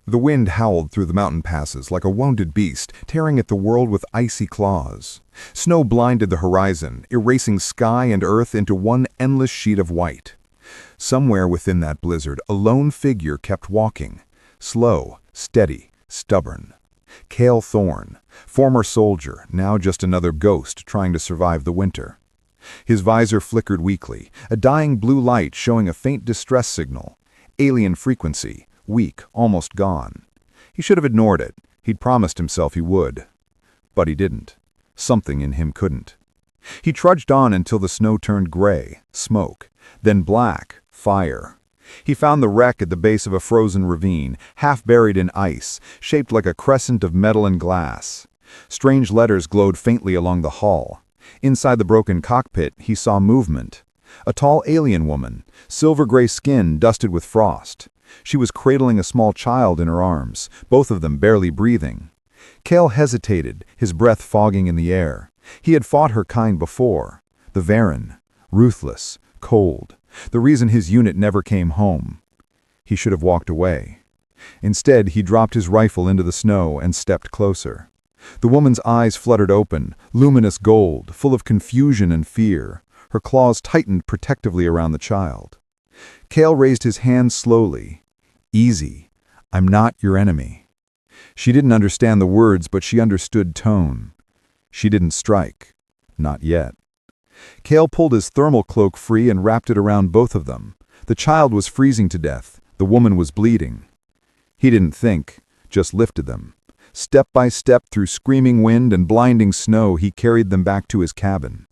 The wind howled through the mountain passes like a wounded beast, tearing at the world with icy claws. Snow blinded the horizon, erasing sky and earth into one endless sheet of white. Somewhere within that blizzard, a lone figure kept walking. Slow, steady, stubborn. Cale Thorne, former soldier, now just another ghost trying to survive the winter. His visor flickered weakly, a dying blue light showing a faint distress signal. Alien frequency, weak, almost gone. He should have ignored it. He'd promised himself he would. But he didn't. Something in him couldn't. He trudged on until the snow turned gray, smoke, then black, fire. He found the wreck at the base of a frozen ravine, half buried in ice, shaped like a crescent of metal and glass. Strange letters glowed faintly along the hull. Inside the broken cockpit, he saw movement. A tall alien woman, silver-gray skin dusted with frost. She was cradling a small child in her arms, both of them barely breathing. Cale hesitated, his breath fogging in the air. He had fought her kind before. The Varen. Ruthless, cold. The reason his unit never came home. He should have walked away. Instead, he dropped his rifle into the snow and stepped closer. The woman's eyes fluttered open, luminous gold, full of confusion and fear. Her claws tightened protectively around the child. Cale raised his hand slowly. Easy. I'm not your enemy. She didn't understand the words, but she understood tone. She didn't strike. Not yet. Cale pulled his thermal cloak free and wrapped it around both of them. The child was freezing to death. The woman was bleeding. He didn't think, just lifted them. Step by step through screaming wind and blinding snow, he carried them back to his cabin.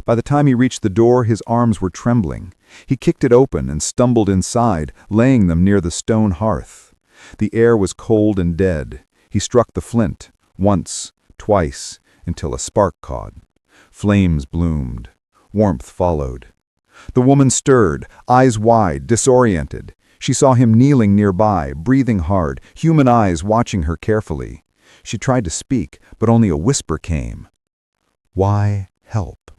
By the time he reached the door, his arms were trembling. He kicked it open and stumbled inside, laying them near the stone hearth. The air was cold and dead. He struck the flint, once, twice, until a spark caught. Flames bloomed. Warmth followed. The woman stirred, eyes wide, disoriented. She saw him kneeling nearby, breathing hard, human eyes watching her carefully. She tried to speak, but only a whisper came. Why help?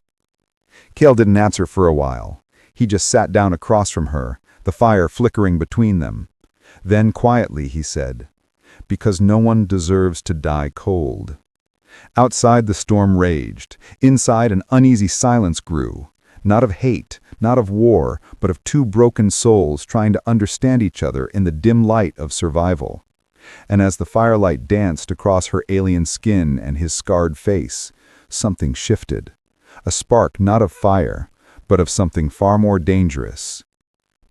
Cale didn't answer for a while. He just sat down across from her, the fire flickering between them. Then quietly he said, because no one deserves to die cold. Outside the storm raged. Inside an uneasy silence grew. Not of hate, not of war, but of two broken souls trying to understand each other in the dim light of survival. And as the firelight danced across her alien skin and his scarred face, something shifted. A spark not of fire, but of something far more dangerous.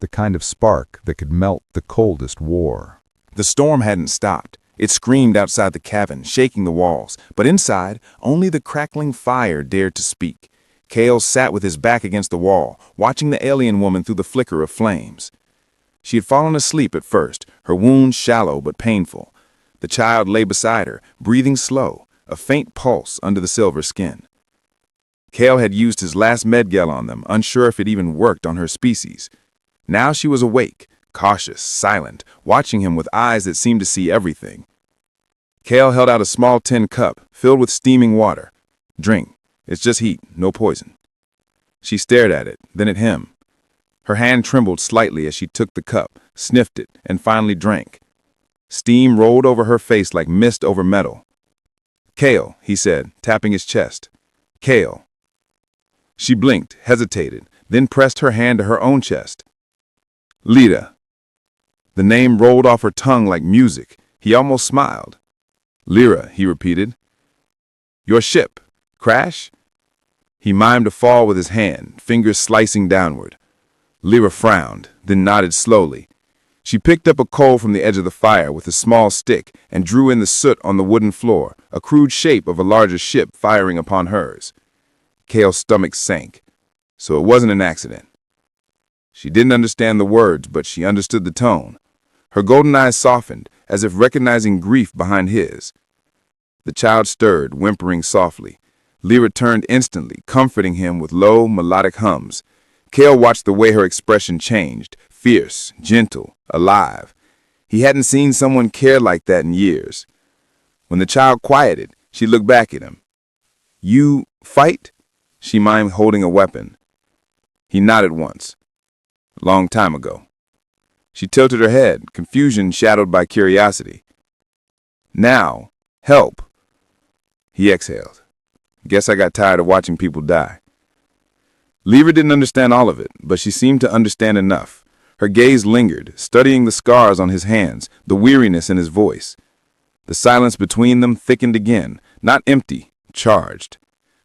The kind of spark that could melt the coldest war. The storm hadn't stopped. It screamed outside the cabin, shaking the walls, but inside, only the crackling fire dared to speak. Cale sat with his back against the wall, watching the alien woman through the flicker of flames. She had fallen asleep at first, her wounds shallow but painful. The child lay beside her, breathing slow, a faint pulse under the silver skin. Cale had used his last medgel on them, unsure if it even worked on her species. Now she was awake, cautious, silent, watching him with eyes that seemed to see everything. Cale held out a small tin cup, filled with steaming water. Drink. It's just heat, no poison. She stared at it, then at him. Her hand trembled slightly as she took the cup, sniffed it, and finally drank. Steam rolled over her face like mist over metal. Cale, he said, tapping his chest. Cale. She blinked, hesitated, then pressed her hand to her own chest. Lita. The name rolled off her tongue like music. He almost smiled. Lyra, he repeated. Your ship. Crash? He mimed a fall with his hand, fingers slicing downward. Lyra frowned, then nodded slowly. She picked up a coal from the edge of the fire with a small stick and drew in the soot on the wooden floor, a crude shape of a larger ship firing upon hers. Cale's stomach sank. So it wasn't an accident. She didn't understand the words, but she understood the tone. Her golden eyes softened, as if recognizing grief behind his. The child stirred, whimpering softly. Lyra turned instantly, comforting him with low, melodic hums. Cale watched the way her expression changed, fierce, gentle, alive. He hadn't seen someone care like that in years. When the child quieted, she looked back at him. You fight? She mimed holding a weapon. He nodded once. Long time ago. She tilted her head, confusion shadowed by curiosity. Now, help. He exhaled. Guess I got tired of watching people die. Lever didn't understand all of it, but she seemed to understand enough. Her gaze lingered, studying the scars on his hands, the weariness in his voice. The silence between them thickened again, not empty, charged.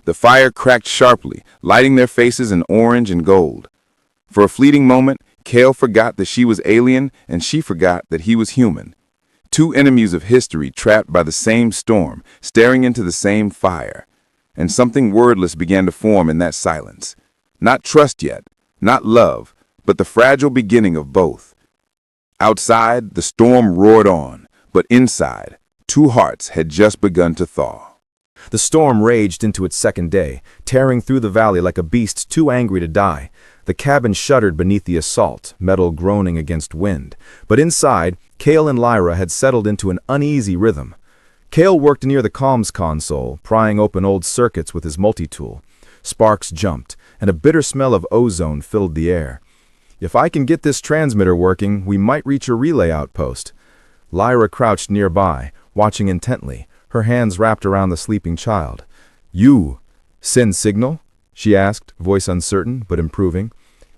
The fire cracked sharply, lighting their faces in orange and gold. For a fleeting moment, Cale forgot that she was alien, and she forgot that he was human. Two enemies of history trapped by the same storm, staring into the same fire. And something wordless began to form in that silence. Not trust yet, not love, but the fragile beginning of both. Outside, the storm roared on, but inside, two hearts had just begun to thaw. The storm raged into its second day, tearing through the valley like a beast too angry to die. The cabin shuddered beneath the assault, metal groaning against wind. But inside, Cale and Lyra had settled into an uneasy rhythm. Cale worked near the comms console, prying open old circuits with his multi-tool. Sparks jumped, and a bitter smell of ozone filled the air. If I can get this transmitter working, we might reach a relay outpost. Lyra crouched nearby, watching intently, her hands wrapped around the sleeping child. "You send signal?" she asked, voice uncertain but improving.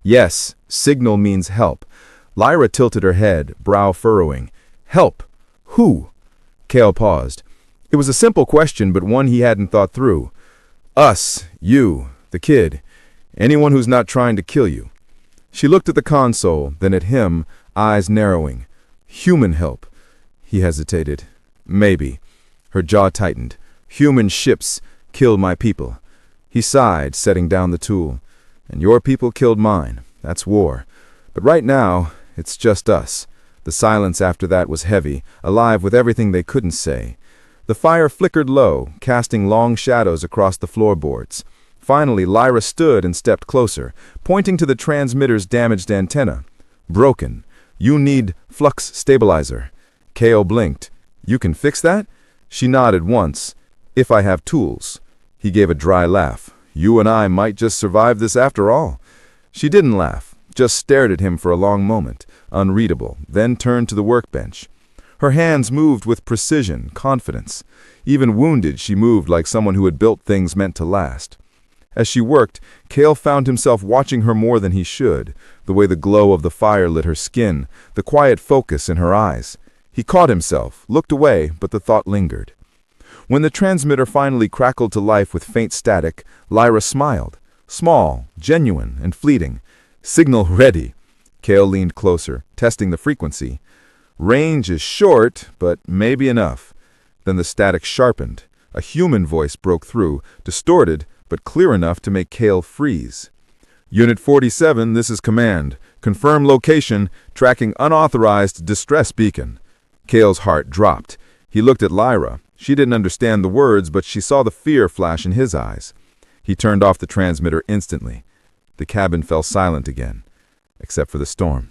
"Yes, signal means help." Lyra tilted her head, brow furrowing. "Help? Who?" Cale paused. It was a simple question, but one he hadn't thought through. "Us, you, the kid. Anyone who's not trying to kill you." She looked at the console, then at him, eyes narrowing. "Human help." He hesitated. "Maybe." Her jaw tightened. "Human ships kill my people." He sighed, setting down the tool. "And your people killed mine. That's war. But right now, it's just us." The silence after that was heavy, alive with everything they couldn't say. The fire flickered low, casting long shadows across the floorboards. Finally, Lyra stood and stepped closer, pointing to the transmitter's damaged antenna. "Broken. You need flux stabilizer." Cale blinked. "You can fix that?" She nodded once. "If I have tools." He gave a dry laugh. "You and I might just survive this after all." She didn't laugh, just stared at him for a long moment, unreadable, then turned to the workbench. Her hands moved with precision, confidence. Even wounded, she moved like someone who had built things meant to last. As she worked, Cale found himself watching her more than he should, the way the glow of the fire lit her skin, the quiet focus in her eyes. He caught himself, looked away, but the thought lingered. When the transmitter finally crackled to life with faint static, Lyra smiled. Small, genuine, and fleeting. "Signal ready." Cale leaned closer, testing the frequency. "Range is short, but maybe enough." Then the static sharpened. A human voice broke through, distorted, but clear enough to make Cale freeze. "Unit 47, this is command. Confirm location, tracking unauthorized distress beacon." Cale's heart dropped. He looked at Lyra. She didn't understand the words, but she saw the fear flash in his eyes. He turned off the transmitter instantly. The cabin fell silent again, except for the storm.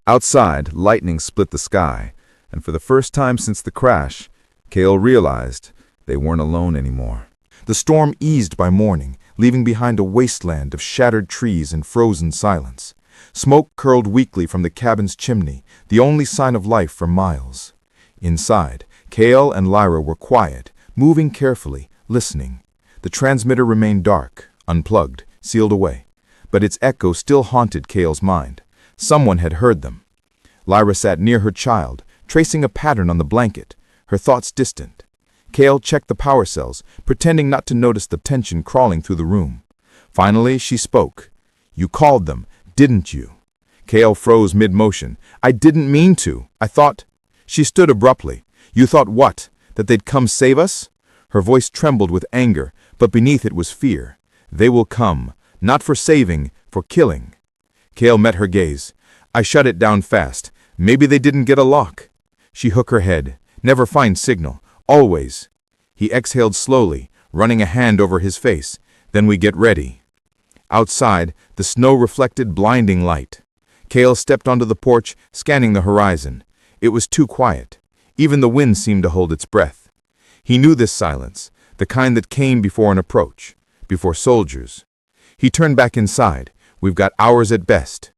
Outside, lightning split the sky, and for the first time since the crash, Cale realized they weren't alone anymore. The storm eased by morning, leaving behind a wasteland of shattered trees and frozen silence. Smoke curled weakly from the cabin's chimney, the only sign of life for miles. Inside, Cale and Lyra were quiet, moving carefully, listening. The transmitter remained dark, unplugged, sealed away. But its echo still haunted Cale's mind. Someone had heard them. Lyra sat near her child, tracing a pattern on the blanket, her thoughts distant. Cale checked the power cells, pretending not to notice the tension crawling through the room. Finally, she spoke. "You called them, didn't you?" Cale froze mid-motion. "I didn't mean to. I thought—" She stood abruptly. "You thought what? That they'd come save us?" Her voice trembled with anger, but beneath it was fear. "They will come, not for saving, for killing." Cale met her gaze. "I shut it down fast. Maybe they didn't get a lock." She shook her head. "Never find signal. Always." He exhaled slowly, running a hand over his face. "Then we get ready." Outside, the snow reflected blinding light. Cale stepped onto the porch, scanning the horizon. It was too quiet. Even the wind seemed to hold its breath. He knew this silence, the kind that came before an approach, before soldiers. He turned back inside. "We've got hours at best."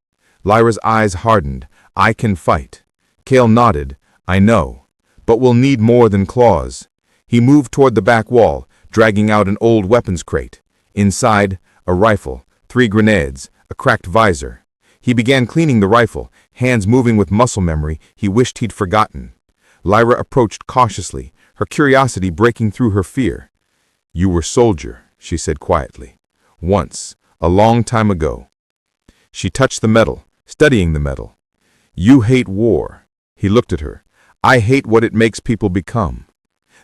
Lyra's eyes hardened. I can fight. Kale nodded. I know. But we'll need more than claws. He moved toward the back wall, dragging out an old weapons crate. Inside, a rifle, 3 grenades, a cracked visor. He began cleaning the rifle, hands moving with muscle memory he wished he'd forgotten. Lyra approached cautiously, her curiosity breaking through her fear. You were soldier, she said quietly. Once, a long time ago. She touched the metal, studying the metal. You hate war. He looked at her. I hate what it makes people become.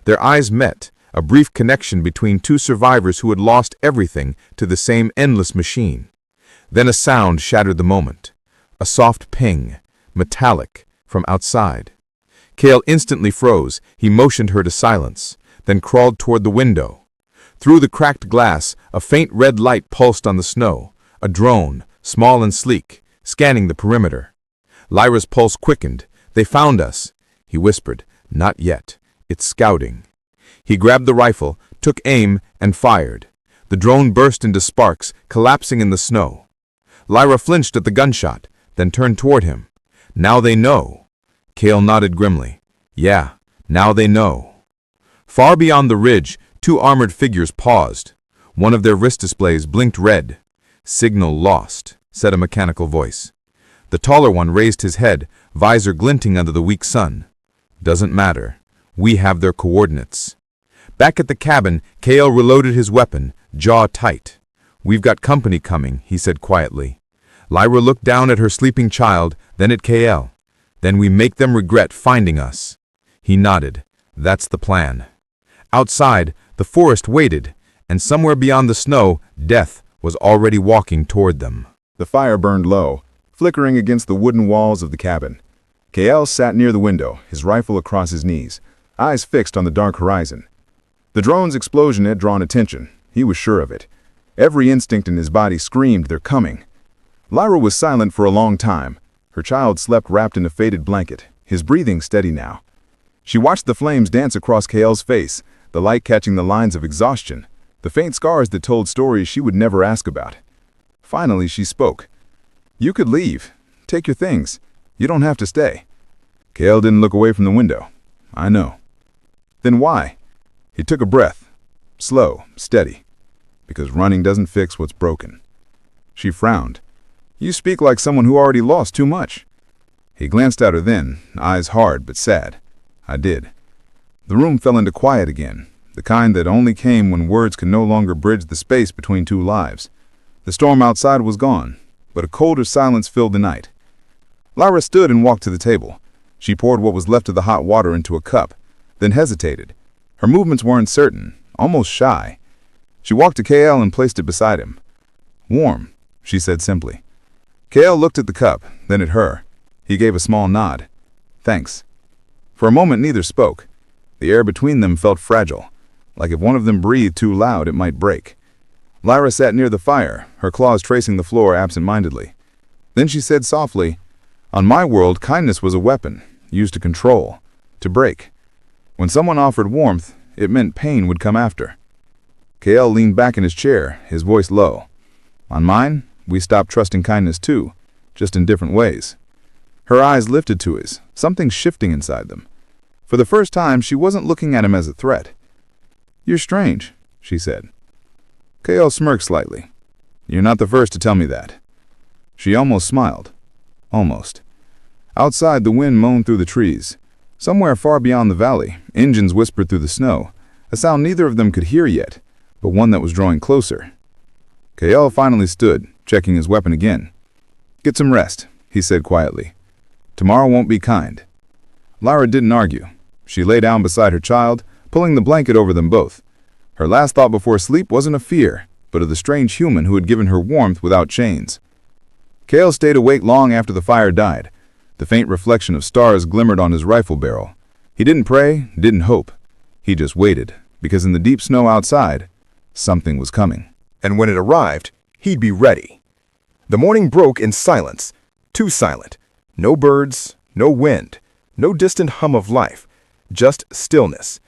Their eyes met, a brief connection between 2 survivors who had lost everything to the same endless machine. Then a sound shattered the moment. A soft ping, metallic, from outside. Kale instantly froze. He motioned her to silence, then crawled toward the window. Through the cracked glass, a faint red light pulsed on the snow. A drone, small and sleek, scanning the perimeter. Lyra's pulse quickened. They found us. He whispered, Not yet. It's scouting. He grabbed the rifle, took aim, and fired. The drone burst into sparks, collapsing in the snow. Lyra flinched at the gunshot, then turned toward him. Now they know. Kale nodded grimly. Yeah, now they know. Far beyond the ridge, 2 armored figures paused. One of their wrist displays blinked red. Signal lost, said a mechanical voice. The taller one raised his head, visor glinting under the weak sun. Doesn't matter. We have their coordinates. Back at the cabin, Kale reloaded his weapon, jaw tight. We've got company coming, he said quietly. Lyra looked down at her sleeping child, then at Kale. Then we make them regret finding us. He nodded. That's the plan. Outside, the forest waited, and somewhere beyond the snow, death was already walking toward them. The fire burned low, flickering against the wooden walls of the cabin. Kale sat near the window, his rifle across his knees, eyes fixed on the dark horizon. The drone's explosion had drawn attention. He was sure of it. Every instinct in his body screamed they're coming. Lyra was silent for a long time. Her child slept wrapped in a faded blanket, his breathing steady now. She watched the flames dance across Kale's face, the light catching the lines of exhaustion, the faint scars that told stories she would never ask about. Finally, she spoke. You could leave. Take your things. You don't have to stay. Kale didn't look away from the window. I know. Then why? He took a breath. Slow, steady. Because running doesn't fix what's broken. She frowned. You speak like someone who already lost too much. He glanced at her then, eyes hard but sad. I did. The room fell into quiet again, the kind that only came when words could no longer bridge the space between 2 lives. The storm outside was gone, but a colder silence filled the night. Lyra stood and walked to the table. She poured what was left of the hot water into a cup, then hesitated. Her movements were uncertain, almost shy. She walked to Kale and placed it beside him. Warm, she said simply. Kale looked at the cup, then at her. He gave a small nod. Thanks. For a moment neither spoke. The air between them felt fragile, like if one of them breathed too loud it might break. Lyra sat near the fire, her claws tracing the floor absent-mindedly. Then she said softly, On my world, kindness was a weapon, used to control, to break. When someone offered warmth, it meant pain would come after. Kale leaned back in his chair, his voice low. On mine, we stopped trusting kindness too, just in different ways. Her eyes lifted to his, something shifting inside them. For the first time, she wasn't looking at him as a threat. You're strange, she said. Kale smirked slightly. You're not the first to tell me that. She almost smiled. Almost. Outside, the wind moaned through the trees. Somewhere far beyond the valley, engines whispered through the snow, a sound neither of them could hear yet, but one that was drawing closer. Kale finally stood, checking his weapon again. Get some rest, he said quietly. Tomorrow won't be kind. Lyra didn't argue. She lay down beside her child, pulling the blanket over them both. Her last thought before sleep wasn't of fear, but of the strange human who had given her warmth without chains. Kale stayed awake long after the fire died. The faint reflection of stars glimmered on his rifle barrel. He didn't pray, didn't hope. He just waited, because in the deep snow outside, something was coming. And when it arrived, he'd be ready. The morning broke in silence, too silent. No birds, no wind, no distant hum of life, just stillness.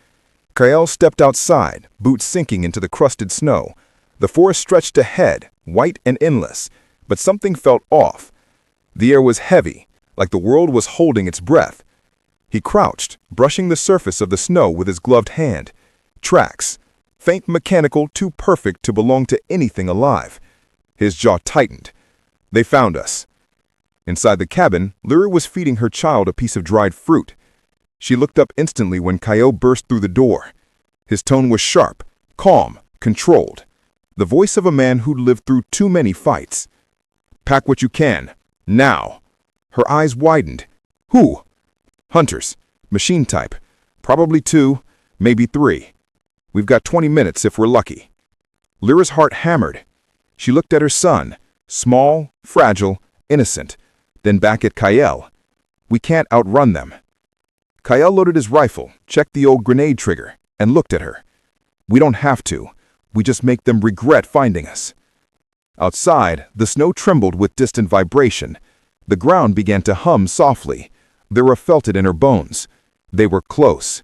Kale stepped outside, boots sinking into the crusted snow. The forest stretched ahead, white and endless, but something felt off. The air was heavy, like the world was holding its breath. He crouched, brushing the surface of the snow with his gloved hand. Tracks. Faint mechanical, too perfect to belong to anything alive. His jaw tightened. They found us. Inside the cabin, Lyra was feeding her child a piece of dried fruit. She looked up instantly when Kyle burst through the door. His tone was sharp, calm, controlled. The voice of a man who'd lived through too many fights. "Pack what you can. Now." Her eyes widened. "Who?" "Hunters. Machine type. Probably 2, maybe 3. We've got 20 minutes if we're lucky." Lyra's heart hammered. She looked at her son, small, fragile, innocent, then back at Kyle. "We can't outrun them." Kyle loaded his rifle, checked the old grenade trigger, and looked at her. "We don't have to. We just make them regret finding us." Outside, the snow trembled with distant vibration. The ground began to hum softly. Lyra felt it in her bones. They were close.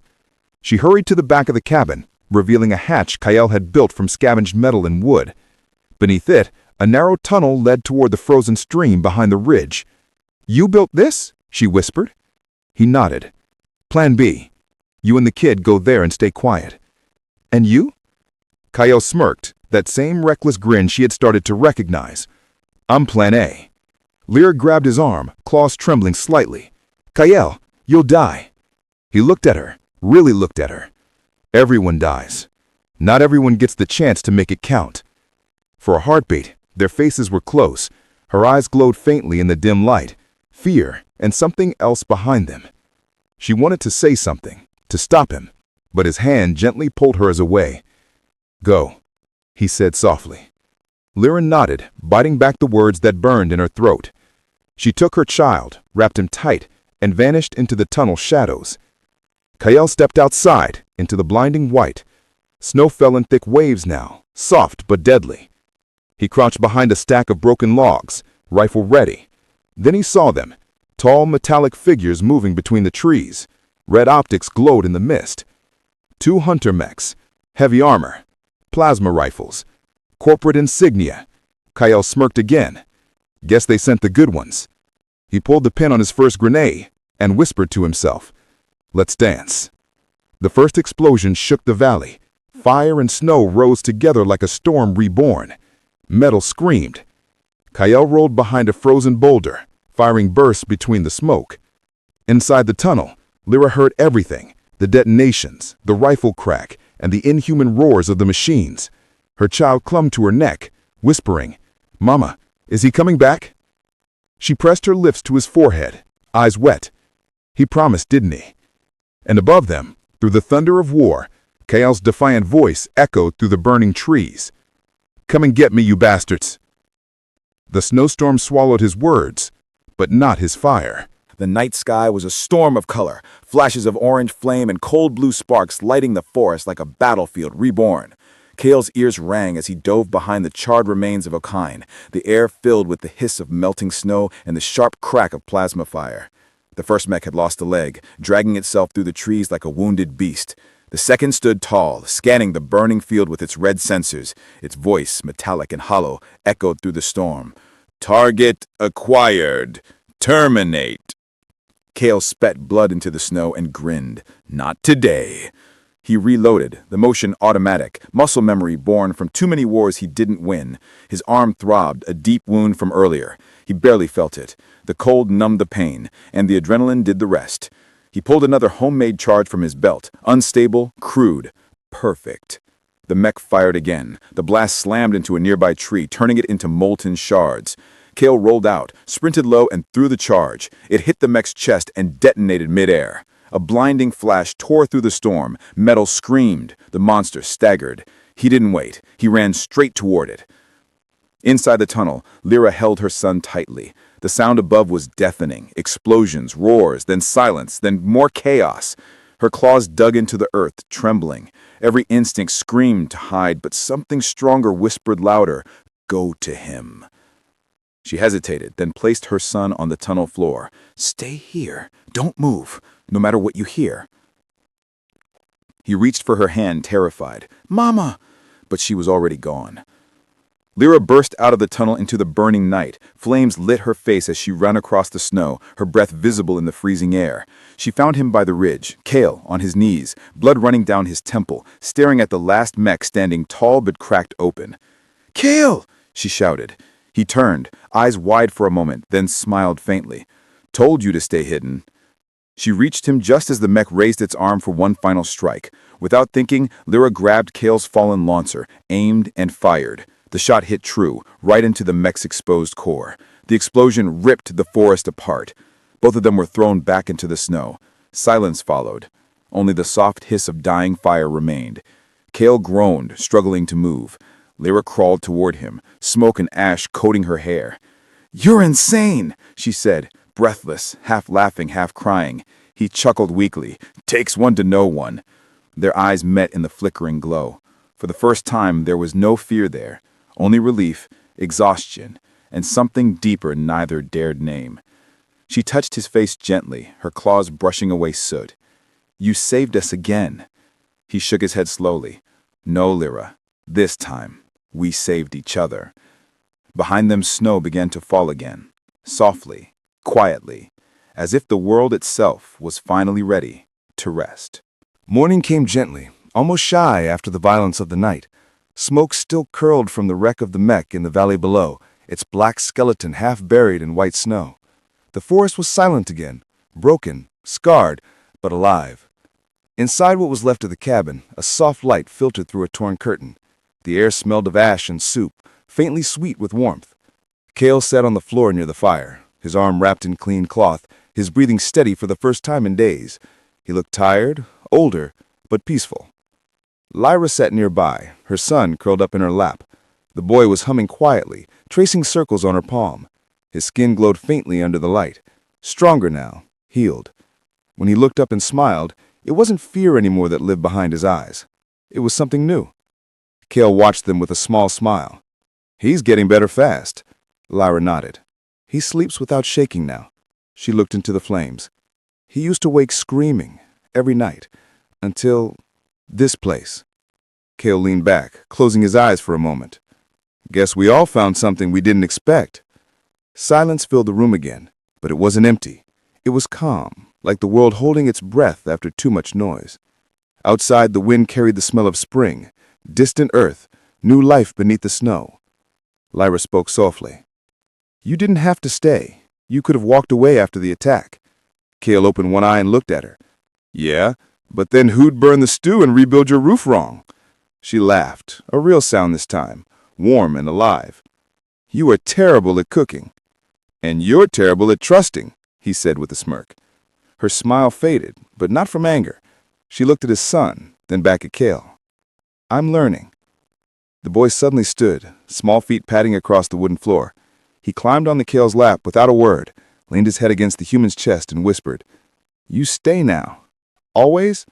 She hurried to the back of the cabin, revealing a hatch Kyle had built from scavenged metal and wood. Beneath it, a narrow tunnel led toward the frozen stream behind the ridge. "You built this?" she whispered. He nodded. "Plan B. You and the kid go there and stay quiet." "And you?" Kyle smirked, that same reckless grin she had started to recognize. "I'm Plan A." Lyra grabbed his arm, claws trembling slightly. "Kyle, you'll die." He looked at her, really looked at her. Everyone dies. Not everyone gets the chance to make it count. For a heartbeat, their faces were close. Her eyes glowed faintly in the dim light. Fear and something else behind them. She wanted to say something, to stop him, but his hand gently pulled hers away. "Go," he said softly. Lyra nodded, biting back the words that burned in her throat. She took her child, wrapped him tight, and vanished into the tunnel shadows. Kyle stepped outside, into the blinding white. Snow fell in thick waves now, soft but deadly. He crouched behind a stack of broken logs, rifle ready. Then he saw them, tall metallic figures moving between the trees. Red optics glowed in the mist. 2 hunter mechs, heavy armor, plasma rifles, corporate insignia. Kyle smirked again. Guess they sent the good ones. He pulled the pin on his first grenade and whispered to himself, "Let's dance." The first explosion shook the valley. Fire and snow rose together like a storm reborn. Metal screamed. Kyle rolled behind a frozen boulder, firing bursts between the smoke. Inside the tunnel, Lyra heard everything, the detonations, the rifle crack, and the inhuman roars of the machines. Her child clung to her neck, whispering, "Mama, is he coming back?" She pressed her lips to his forehead, eyes wet. He promised, didn't he? And above them, through the thunder of war, Kyle's defiant voice echoed through the burning trees. "Come and get me, you bastards." The snowstorm swallowed his words, but not his fire. The night sky was a storm of color, flashes of orange flame and cold blue sparks lighting the forest like a battlefield reborn. Kale's ears rang as he dove behind the charred remains of Okine, the air filled with the hiss of melting snow and the sharp crack of plasma fire. The first mech had lost a leg, dragging itself through the trees like a wounded beast. The second stood tall, scanning the burning field with its red sensors. Its voice, metallic and hollow, echoed through the storm. "Target acquired. Terminate." Kale spat blood into the snow and grinned. "Not today." He reloaded, the motion automatic, muscle memory born from too many wars he didn't win. His arm throbbed, a deep wound from earlier. He barely felt it. The cold numbed the pain, and the adrenaline did the rest. He pulled another homemade charge from his belt, unstable, crude, perfect. The mech fired again. The blast slammed into a nearby tree, turning it into molten shards. Kale rolled out, sprinted low, and threw the charge. It hit the mech's chest and detonated midair. A blinding flash tore through the storm. Metal screamed. The monster staggered. He didn't wait. He ran straight toward it. Inside the tunnel, Lyra held her son tightly. The sound above was deafening. Explosions, roars, then silence, then more chaos. Her claws dug into the earth, trembling. Every instinct screamed to hide, but something stronger whispered louder, "Go to him." She hesitated, then placed her son on the tunnel floor. "Stay here. Don't move, no matter what you hear." He reached for her hand, terrified. "Mama!" But she was already gone. Lyra burst out of the tunnel into the burning night. Flames lit her face as she ran across the snow, her breath visible in the freezing air. She found him by the ridge, Kale, on his knees, blood running down his temple, staring at the last mech standing tall but cracked open. "Kale!" she shouted. He turned, eyes wide for a moment, then smiled faintly. "Told you to stay hidden." She reached him just as the mech raised its arm for one final strike. Without thinking, Lyra grabbed Kale's fallen launcher, aimed, and fired. The shot hit true, right into the mech's exposed core. The explosion ripped the forest apart. Both of them were thrown back into the snow. Silence followed. Only the soft hiss of dying fire remained. Kale groaned, struggling to move. Lyra crawled toward him, smoke and ash coating her hair. "You're insane," she said, breathless, half laughing, half crying. He chuckled weakly. "Takes one to know one." Their eyes met in the flickering glow. For the first time, there was no fear there. Only relief, exhaustion, and something deeper neither dared name. She touched his face gently, her claws brushing away soot. "You saved us again." He shook his head slowly. "No, Lyra. This time, we saved each other." Behind them, snow began to fall again, softly, quietly, as if the world itself was finally ready to rest. Morning came gently, almost shy after the violence of the night. Smoke still curled from the wreck of the mech in the valley below, its black skeleton half buried in white snow. The forest was silent again, broken, scarred, but alive. Inside what was left of the cabin, a soft light filtered through a torn curtain. The air smelled of ash and soup, faintly sweet with warmth. Kale sat on the floor near the fire, his arm wrapped in clean cloth, his breathing steady for the first time in days. He looked tired, older, but peaceful. Lyra sat nearby, her son curled up in her lap. The boy was humming quietly, tracing circles on her palm. His skin glowed faintly under the light, stronger now, healed. When he looked up and smiled, it wasn't fear anymore that lived behind his eyes. It was something new. Kale watched them with a small smile. "He's getting better fast." Lyra nodded. "He sleeps without shaking now." She looked into the flames. "He used to wake screaming every night, until this place." Kale leaned back, closing his eyes for a moment. "Guess we all found something we didn't expect." Silence filled the room again, but it wasn't empty. It was calm, like the world holding its breath after too much noise. Outside, the wind carried the smell of spring, distant earth, new life beneath the snow. Lyra spoke softly. "You didn't have to stay. You could have walked away after the attack." Kale opened one eye and looked at her. "Yeah, but then who'd burn the stew and rebuild your roof wrong?" She laughed, a real sound this time, warm and alive. "You are terrible at cooking." "And you're terrible at trusting," he said with a smirk. Her smile faded, but not from anger. She looked at his son, then back at Kale. "I'm learning." The boy suddenly stood, small feet padding across the wooden floor. He climbed onto Kale's lap without a word, leaned his head against the human's chest and whispered, "You stay now. Always?"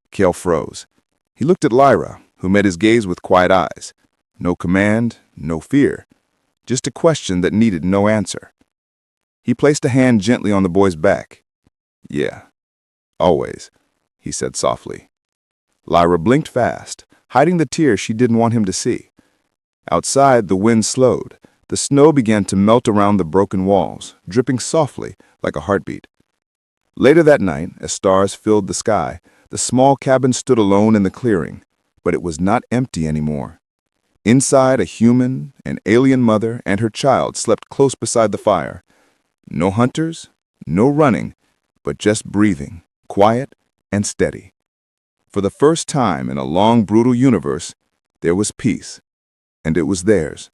Kale froze. He looked at Lyra, who met his gaze with quiet eyes. No command, no fear. Just a question that needed no answer. He placed a hand gently on the boy's back. "Yeah, always," he said softly. Lyra blinked fast, hiding the tears she didn't want him to see. Outside, the wind slowed. The snow began to melt around the broken walls, dripping softly like a heartbeat. Later that night, as stars filled the sky, the small cabin stood alone in the clearing, but it was not empty anymore. Inside, a human, an alien mother, and her child slept close beside the fire. No hunters, no running, but just breathing, quiet and steady. For the first time in a long, brutal universe, there was peace, and it was theirs.